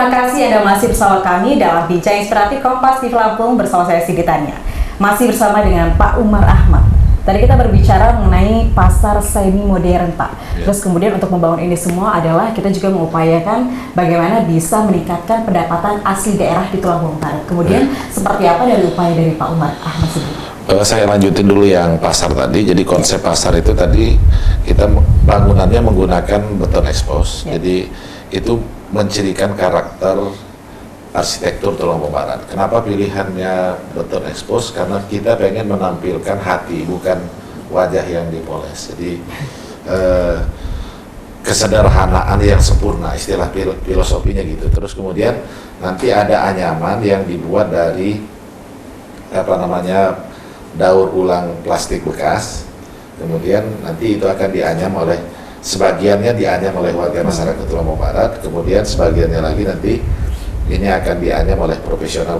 Terima kasih Anda masih bersama kami dalam Bincang Inspiratif Kompas TV Lampung bersama saya Siti Tanya. Masih bersama dengan Pak Umar Ahmad. Tadi kita berbicara mengenai pasar semi modern, Pak. Terus kemudian untuk membangun ini semua adalah kita juga mengupayakan bagaimana bisa meningkatkan pendapatan asli daerah di Tulungagung Barat. Kemudian seperti apa dari upaya dari Pak Umar Ahmad sendiri? Saya lanjutin dulu yang pasar tadi. Jadi konsep pasar itu tadi kita bangunannya menggunakan beton expose. Jadi itu mencirikan karakter arsitektur Tulungagung Barat. Kenapa pilihannya beton expose? Karena kita pengen menampilkan hati, bukan wajah yang dipoles. Jadi kesederhanaan yang sempurna, istilah filosofinya gitu. Terus kemudian nanti ada anyaman yang dibuat dari daur ulang plastik bekas. Kemudian nanti itu akan dianyam oleh sebagiannya dianyam oleh warga masyarakat Tulungagung Barat, kemudian sebagiannya lagi nanti ini akan dianyam oleh profesional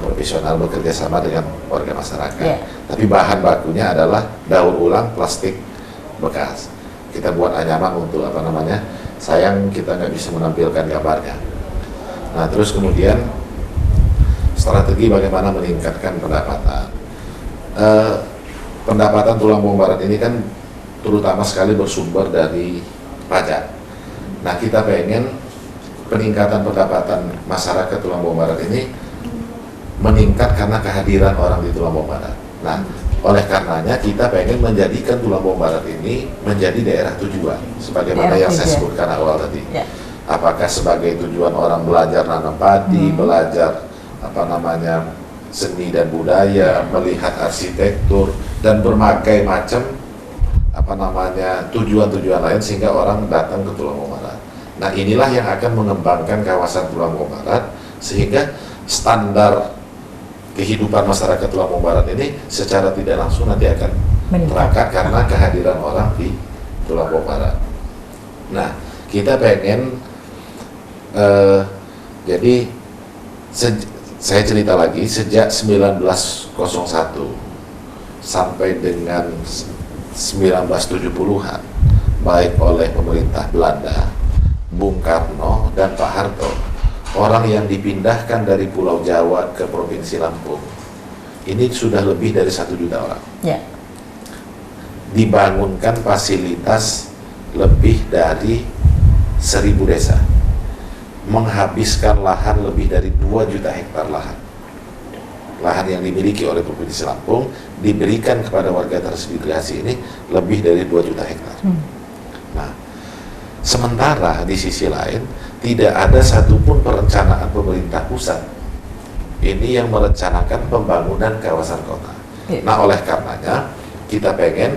bekerja sama dengan warga masyarakat. Tapi bahan bakunya adalah daur ulang plastik bekas. Kita buat anyaman untuk sayang kita nggak bisa menampilkan gambarnya. Nah terus kemudian strategi bagaimana meningkatkan pendapatan. Pendapatan Tulungagung Barat ini kan terutama sekali bersumber dari pajak. Nah kita pengen peningkatan pendapatan masyarakat Tulungagung Barat ini meningkat karena kehadiran orang di Tulungagung Barat. Nah oleh karenanya kita pengen menjadikan Tulungagung Barat ini menjadi daerah tujuan sebagaimana yang saya sebutkan awal tadi. Apakah sebagai tujuan orang belajar nanam padi, belajar seni dan budaya, melihat arsitektur dan berbagai macam tujuan-tujuan lain sehingga orang datang ke Tulungagung Barat. Nah inilah yang akan mengembangkan kawasan Tulungagung Barat sehingga standar kehidupan masyarakat Tulungagung Barat ini secara tidak langsung nanti akan terangkat karena kehadiran orang di Tulungagung Barat. Nah kita pengen saya cerita lagi sejak 1901 sampai dengan 1970-an baik oleh pemerintah Belanda, Bung Karno dan Pak Harto, orang yang dipindahkan dari Pulau Jawa ke Provinsi Lampung ini sudah lebih dari 1 juta orang. Dibangunkan fasilitas lebih dari 1000 desa, menghabiskan lahan lebih dari 2 juta hektar lahan yang dimiliki oleh Provinsi Lampung diberikan kepada warga transmigrasi ini lebih dari 2 juta hektar. Nah, sementara di sisi lain tidak ada satupun perencanaan pemerintah pusat ini yang merencanakan pembangunan kawasan kota. Nah, oleh karenanya kita pengen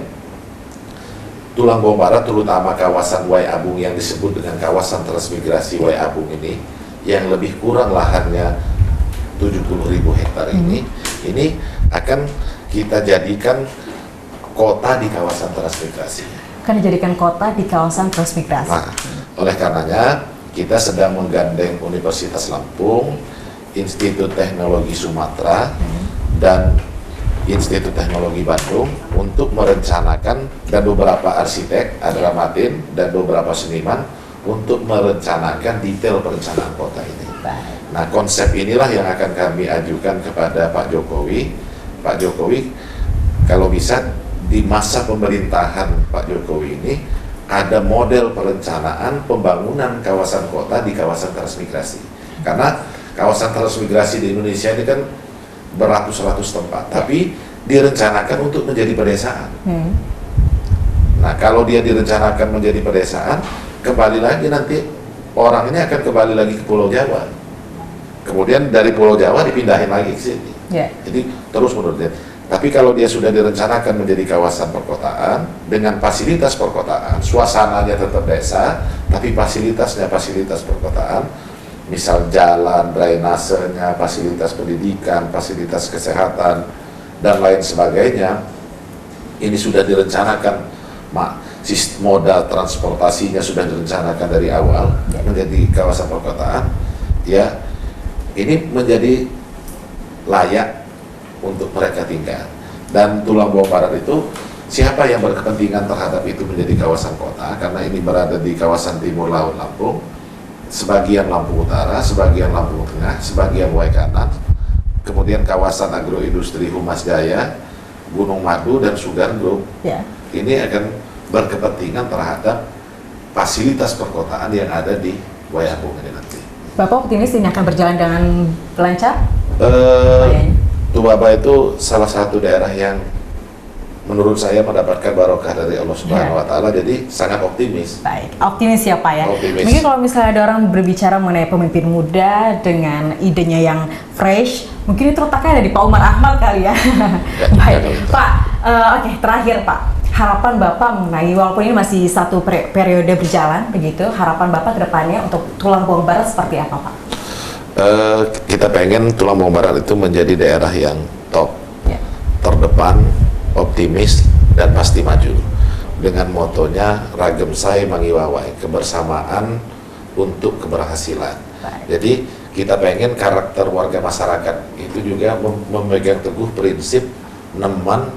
Tulungagung Barat, terutama kawasan Wai Abung yang disebut dengan kawasan transmigrasi Wai Abung ini, yang lebih kurang lahannya 70.000 hektar ini akan kita jadikan kota di kawasan transmigrasi. Akan dijadikan kota di kawasan transmigrasi. Nah, oleh karenanya kita sedang menggandeng Universitas Lampung, Institut Teknologi Sumatera, dan Institut Teknologi Bandung untuk merencanakan, dan beberapa arsitek, Adra Matin, dan beberapa seniman untuk merencanakan detail perencanaan kota ini. Nah konsep inilah yang akan kami ajukan kepada Pak Jokowi. Pak Jokowi kalau bisa di masa pemerintahan Pak Jokowi ini ada model perencanaan pembangunan kawasan kota di kawasan transmigrasi. Karena kawasan transmigrasi di Indonesia ini kan beratus-ratus tempat, tapi direncanakan untuk menjadi pedesaan. Nah kalau dia direncanakan menjadi pedesaan, kembali lagi nanti orang ini akan kembali lagi ke Pulau Jawa. Kemudian dari Pulau Jawa dipindahin lagi ke sini. Jadi terus menurut. Tapi kalau dia sudah direncanakan menjadi kawasan perkotaan dengan fasilitas perkotaan, suasananya tetap desa, tapi fasilitasnya fasilitas perkotaan, misal jalan, drainasenya, fasilitas pendidikan, fasilitas kesehatan, dan lain sebagainya, ini sudah direncanakan, modal transportasinya sudah direncanakan dari awal menjadi kawasan perkotaan, ya ini menjadi layak untuk mereka tinggal. Dan Tulungagung Barat itu siapa yang berkepentingan terhadap itu menjadi kawasan kota, karena ini berada di kawasan timur laut Lampung, sebagian Lampung Utara, sebagian Lampung Tengah, sebagian Waikanan, kemudian kawasan agroindustri Humas Jaya, Gunung Madu, dan Sugargo. Ya. Ini akan berkepentingan terhadap fasilitas perkotaan yang ada di Wayambung ini nanti. Bapak optimis ini akan berjalan dengan lancar? Kayaknya. Tubaba itu salah satu daerah yang menurut saya mendapatkan barokah dari Allah Subhanahu wa Ta'ala, jadi sangat optimis. Baik, optimis ya Pak ya. Optimis. Mungkin kalau misalnya ada orang berbicara mengenai pemimpin muda dengan idenya yang fresh, mungkin itu letaknya ada di Pak Umar Ahmad kali ya. Baik, Pak. Oke, terakhir Pak. Harapan Bapak mengenai, walaupun ini masih satu periode berjalan begitu, harapan Bapak ke depannya untuk Tulang Bawang Barat seperti apa Pak? Kita pengen Tulang Bawang Barat itu menjadi daerah yang top, terdepan, optimis, dan pasti maju. Dengan motonya Ragem Sai Mangiwawai, kebersamaan untuk keberhasilan. Baik. Jadi kita pengen karakter warga masyarakat itu juga memegang teguh prinsip neman,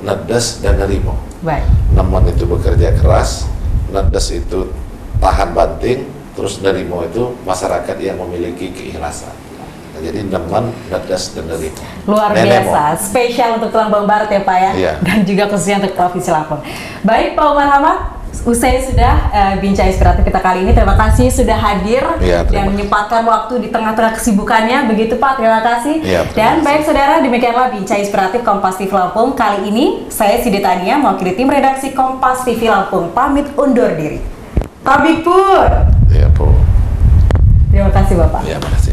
nedes, dan nerimo. Baik. Neman itu bekerja keras, nedes itu tahan banting, terus nerimo itu masyarakat yang memiliki keikhlasan. Nah, jadi neman, nedes, dan nerimo. Luar biasa, spesial untuk Tulang Bawang Barat ya Pak ya, Iya. dan juga khususnya untuk Provinsi Lampung. Baik Pak Umar Ahmad, usai sudah bincang inspiratif kita kali ini. Terima kasih sudah hadir Iya, dan menyempatkan waktu di tengah-tengah kesibukannya. Begitu Pak, terima kasih. Iya, terima Dan kasih. baik saudara, demikianlah bincang inspiratif Kompas TV Lampung kali ini. Saya Siti Tania, mewakili tim redaksi Kompas TV Lampung, pamit undur diri. Pamit pun. Ya, Bu. Terima kasih Bapak. Ya, makasih.